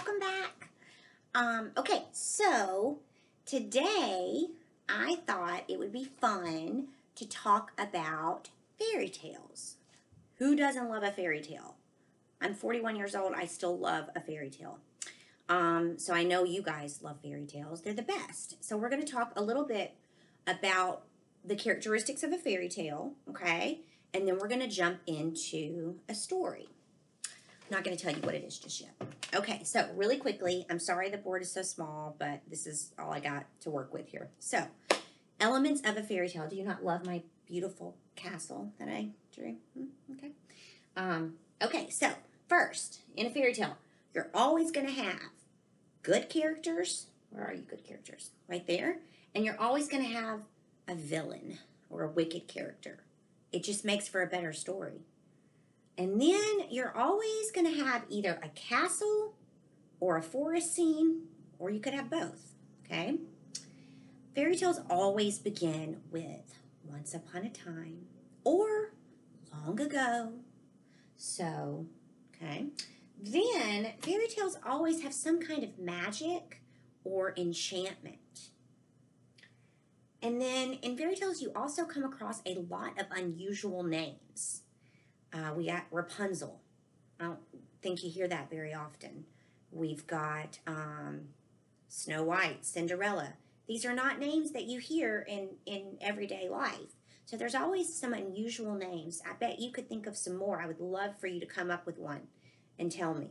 welcome back. Okay, so today I thought it would be fun to talk about fairy tales. Who doesn't love a fairy tale? I'm 41 years old. I still love a fairy tale. So I know you guys love fairy tales. They're the best. So we're going to talk a little bit about the characteristics of a fairy tale, okay? And then we're going to jump into a story. I'm not going to tell you what it is just yet. Okay, so really quickly, I'm sorry the board is so small, but this is all I got to work with here. So, elements of a fairy tale. Do you not love my beautiful castle that I drew? Okay. Okay, so first, in a fairy tale, you're always going to have good characters. Where are you, good characters? Right there. And you're always going to have a villain or a wicked character. It just makes for a better story. And then you're always going to have either a castle or a forest scene, or you could have both, okay? Fairy tales always begin with once upon a time or long ago. So, okay. Then fairy tales always have some kind of magic or enchantment. And then in fairy tales, you also come across a lot of unusual names. We got Rapunzel. I don't think you hear that very often. We've got Snow White, Cinderella. These are not names that you hear in everyday life. So there's always some unusual names. I bet you could think of some more. I would love for you to come up with one and tell me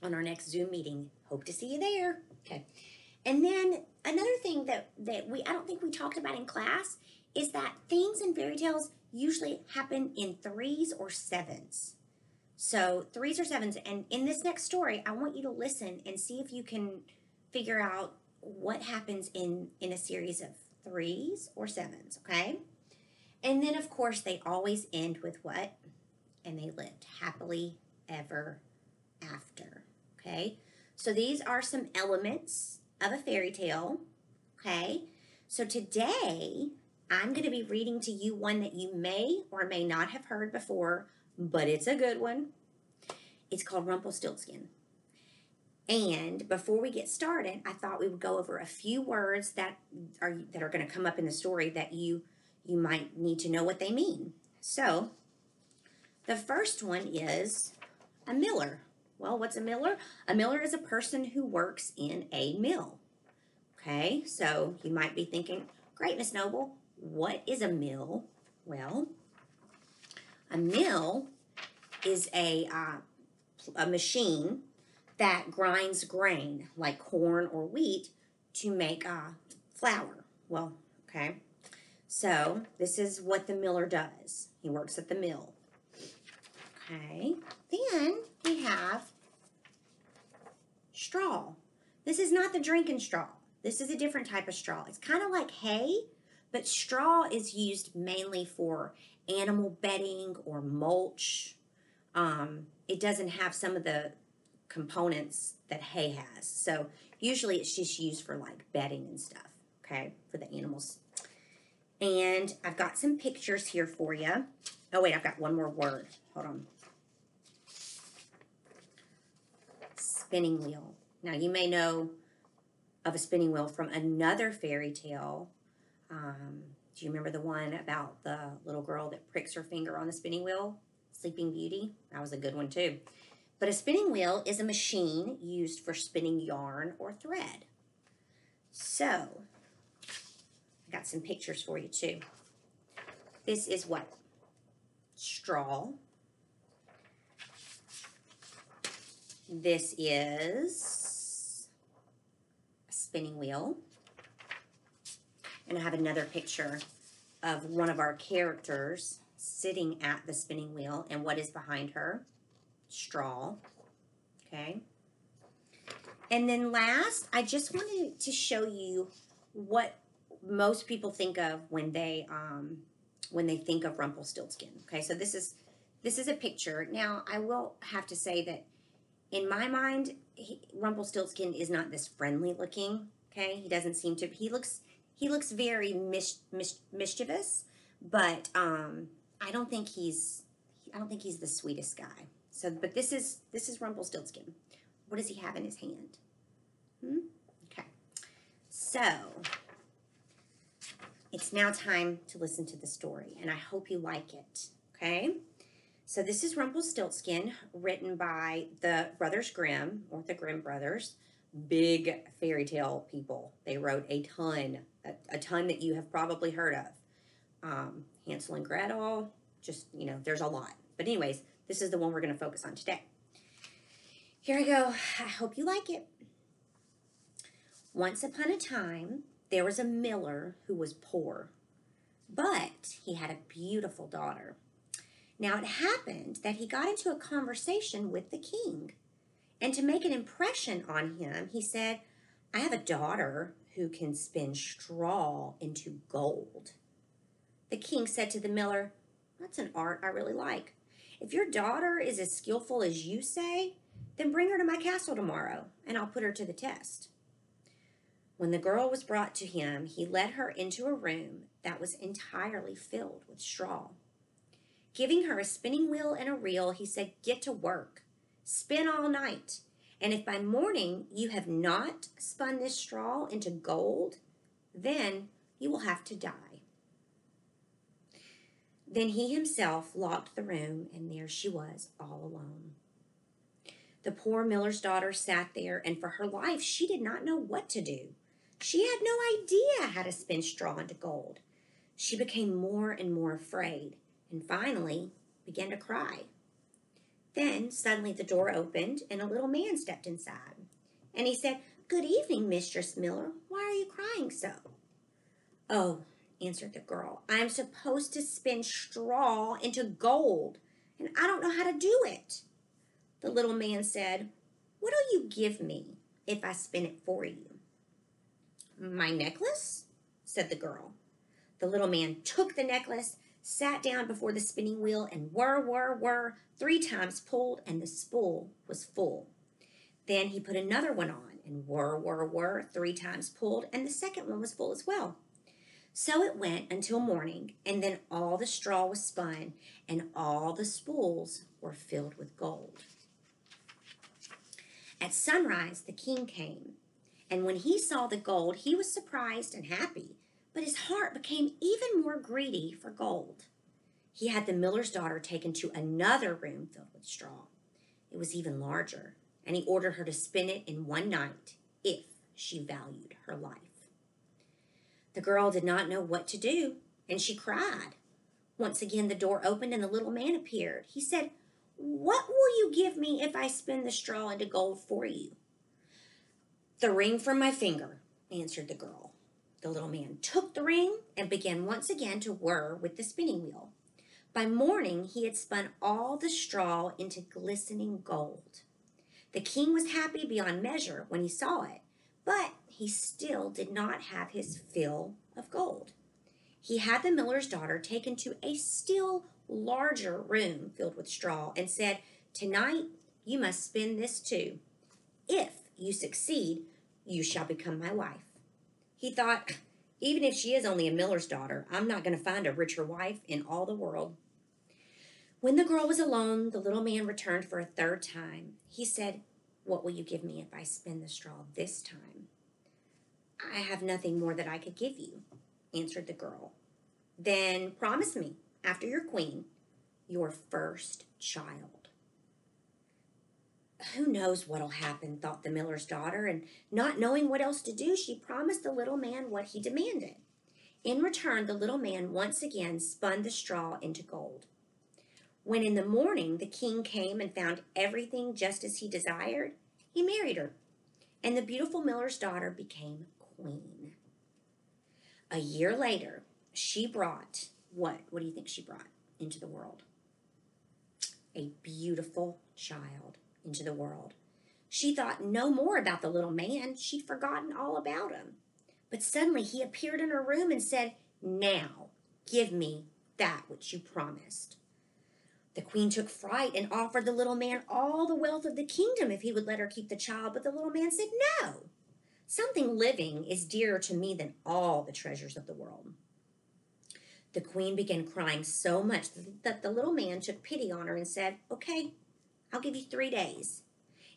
on our next Zoom meeting. Hope to see you there. Okay. And then another thing that I don't think we talked about in class is that things in fairy tales usually happen in 3s or 7s. So 3s or 7s. And in this next story, I want you to listen and see if you can figure out what happens in a series of 3s or 7s, okay? And then, of course, they always end with what? And they lived happily ever after, okay? So these are some elements of a fairy tale, okay? So today, I'm going to be reading to you one that you may or may not have heard before, but it's a good one. It's called Rumpelstiltskin. And before we get started, I thought we would go over a few words that are going to come up in the story that you might need to know what they mean. So, the first one is a miller. Well, what's a miller? A miller is a person who works in a mill. Okay, so you might be thinking, great, Miss Noble, what is a mill? Well, a mill is a machine that grinds grain, like corn or wheat, to make flour. Well, okay. So this is what the miller does. He works at the mill. Okay. Then we have straw. This is not the drinking straw. This is a different type of straw. It's kind of like hay, but straw is used mainly for animal bedding or mulch. It doesn't have some of the components that hay has. So usually it's just used for like bedding and stuff, okay, for the animals. And I've got some pictures here for you. Oh, wait, I've got one more word. Hold on. Spinning wheel. Now, you may know of a spinning wheel from another fairy tale. Do you remember the one about the little girl that pricks her finger on the spinning wheel? Sleeping Beauty? That was a good one, too. But a spinning wheel is a machine used for spinning yarn or thread. So, I got some pictures for you, too. This is what? Straw. This is a spinning wheel. And I have another picture of one of our characters sitting at the spinning wheel. And what is behind her? Straw. Okay. And then last, I just wanted to show you what most people think of when they think of Rumpelstiltskin. Okay, so this is a picture. Now, I will have to say that in my mind, Rumpelstiltskin is not this friendly looking. Okay, he doesn't seem to. He looks very mischievous, but I don't think he's the sweetest guy. So, but this is Rumpelstiltskin. What does he have in his hand? Okay. So, it's now time to listen to the story, and I hope you like it, okay? So this is Rumpelstiltskin, written by the Brothers Grimm, or the Grimm brothers, big fairy tale people. They wrote a ton that you have probably heard of. Hansel and Gretel, just, there's a lot. But anyways, this is the one we're going to focus on today. Here I go. I hope you like it. Once upon a time, there was a miller who was poor, but he had a beautiful daughter. Now it happened that he got into a conversation with the king, and to make an impression on him, he said, "I have a daughter who can spin straw into gold." The king said to the miller, "That's an art I really like. If your daughter is as skillful as you say, then bring her to my castle tomorrow, and I'll put her to the test." When the girl was brought to him, he led her into a room that was entirely filled with straw. Giving her a spinning wheel and a reel, he said, "Get to work. Spin all night. And if by morning you have not spun this straw into gold, then you will have to die." Then he himself locked the room, and there she was, all alone. The poor miller's daughter sat there, and for her life she did not know what to do. She had no idea how to spin straw into gold. She became more and more afraid, and finally began to cry. Then suddenly the door opened, and a little man stepped inside. And he said, "Good evening, Mistress Miller. Why are you crying so?" "Oh," answered the girl, "I am supposed to spin straw into gold, and I don't know how to do it." The little man said, "What'll you give me if I spin it for you?" "My necklace?" said the girl. The little man took the necklace, sat down before the spinning wheel, and whir, whir, whir, 3 times pulled, and the spool was full. Then he put another one on, and whir, whir, whir, 3 times pulled, and the second one was full as well. So it went until morning, and then all the straw was spun, and all the spools were filled with gold. At sunrise, the king came, and when he saw the gold, he was surprised and happy, but his heart became even more greedy for gold. He had the miller's daughter taken to another room filled with straw. It was even larger, and he ordered her to spin it in one night if she valued her life. The girl did not know what to do, and she cried. Once again, the door opened, and the little man appeared. He said, "What will you give me if I spin the straw into gold for you?" "The ring from my finger," answered the girl. The little man took the ring and began once again to whir with the spinning wheel. By morning, he had spun all the straw into glistening gold. The king was happy beyond measure when he saw it, but he still did not have his fill of gold. He had the miller's daughter taken to a still larger room filled with straw and said, "Tonight you must spin this too. If you succeed, you shall become my wife." He thought, even if she is only a miller's daughter, I'm not going to find a richer wife in all the world. When the girl was alone, the little man returned for a third time. He said, "What will you give me if I spin the straw this time?" "I have nothing more that I could give you," answered the girl. "Then promise me, after your queen, your first child." "Who knows what'll happen," thought the miller's daughter, and not knowing what else to do, she promised the little man what he demanded. In return, the little man once again spun the straw into gold. When in the morning the king came and found everything just as he desired, he married her, and the beautiful miller's daughter became queen. A year later, she brought, what do you think she brought into the world? A beautiful child into the world. She thought no more about the little man. She'd forgotten all about him. But suddenly he appeared in her room and said, "Now, give me that which you promised." The queen took fright and offered the little man all the wealth of the kingdom if he would let her keep the child, but the little man said, "No. Something living is dearer to me than all the treasures of the world." The queen began crying so much that the little man took pity on her and said, "Okay, I'll give you 3 days.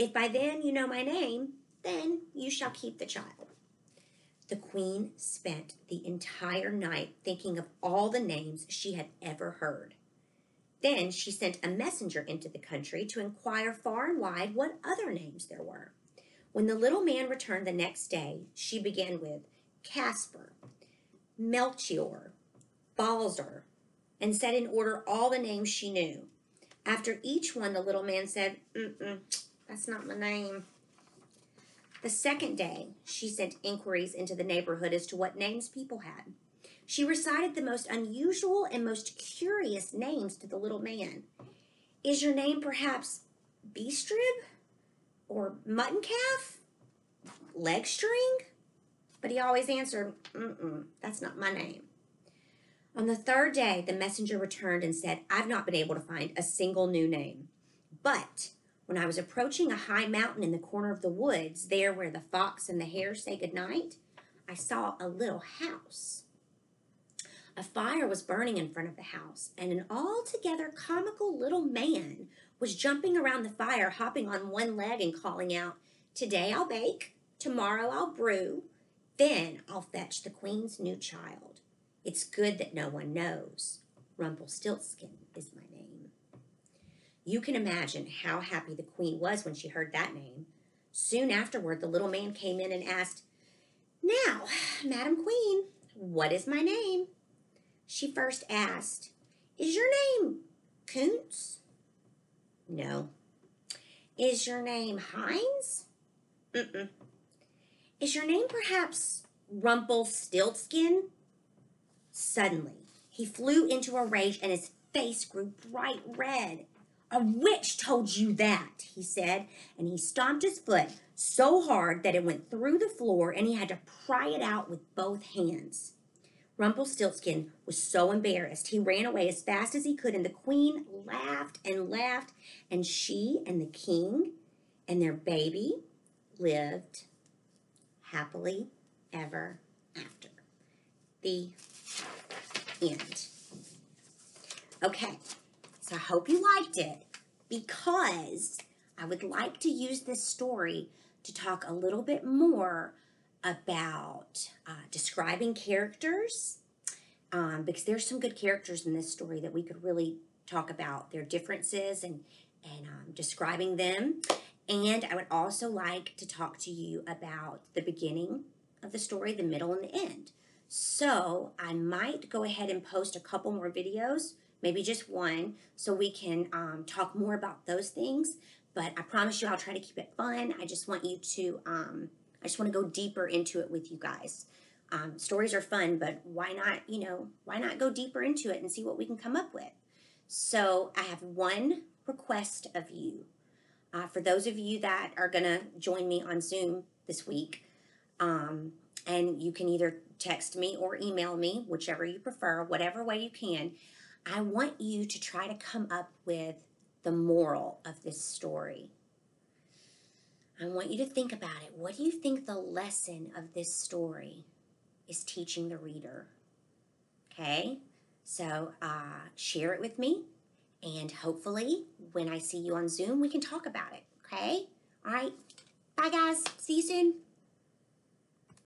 If by then you know my name, then you shall keep the child." The queen spent the entire night thinking of all the names she had ever heard. Then she sent a messenger into the country to inquire far and wide what other names there were. When the little man returned the next day, she began with Casper, Melchior, Balzer, and said in order all the names she knew. After each one, the little man said, "That's not my name." The second day, she sent inquiries into the neighborhood as to what names people had. She recited the most unusual and most curious names to the little man. "Is your name perhaps Beestrib? Or Mutton Calf? Leg String?" But he always answered, "That's not my name." On the third day, the messenger returned and said, "I've not been able to find a single new name. But when I was approaching a high mountain in the corner of the woods, there where the fox and the hare say goodnight, I saw a little house. A fire was burning in front of the house, and an altogether comical little man was jumping around the fire, hopping on one leg and calling out, 'Today I'll bake, tomorrow I'll brew, then I'll fetch the queen's new child. It's good that no one knows. Rumpelstiltskin is my name.'" You can imagine how happy the queen was when she heard that name. Soon afterward, the little man came in and asked, "Now, Madam Queen, what is my name?" She first asked, "Is your name Kuntz?" "No." "Is your name Heinz?" "Is your name perhaps Rumpelstiltskin?" Suddenly, he flew into a rage and his face grew bright red. "A witch told you that," he said, and he stomped his foot so hard that it went through the floor and he had to pry it out with both hands. Rumpelstiltskin was so embarrassed, he ran away as fast as he could, and the queen laughed and laughed, and she and the king and their baby lived happily ever after. The end. Okay, so I hope you liked it, because I would like to use this story to talk a little bit more about describing characters, because there's some good characters in this story that we could really talk about their differences and describing them. And I would also like to talk to you about the beginning of the story, the middle, and the end. So I might go ahead and post a couple more videos, maybe just one, so we can talk more about those things. But I promise you I'll try to keep it fun. I just want you to, I just want to go deeper into it with you guys. Stories are fun, but why not, why not go deeper into it and see what we can come up with? So I have one request of you. For those of you that are going to join me on Zoom this week, and you can either text me or email me, whichever you prefer, whatever way you can, I want you to try to come up with the moral of this story. I want you to think about it. What do you think the lesson of this story is teaching the reader? Okay, so share it with me, and hopefully when I see you on Zoom, we can talk about it, okay? All right, bye guys, see you soon.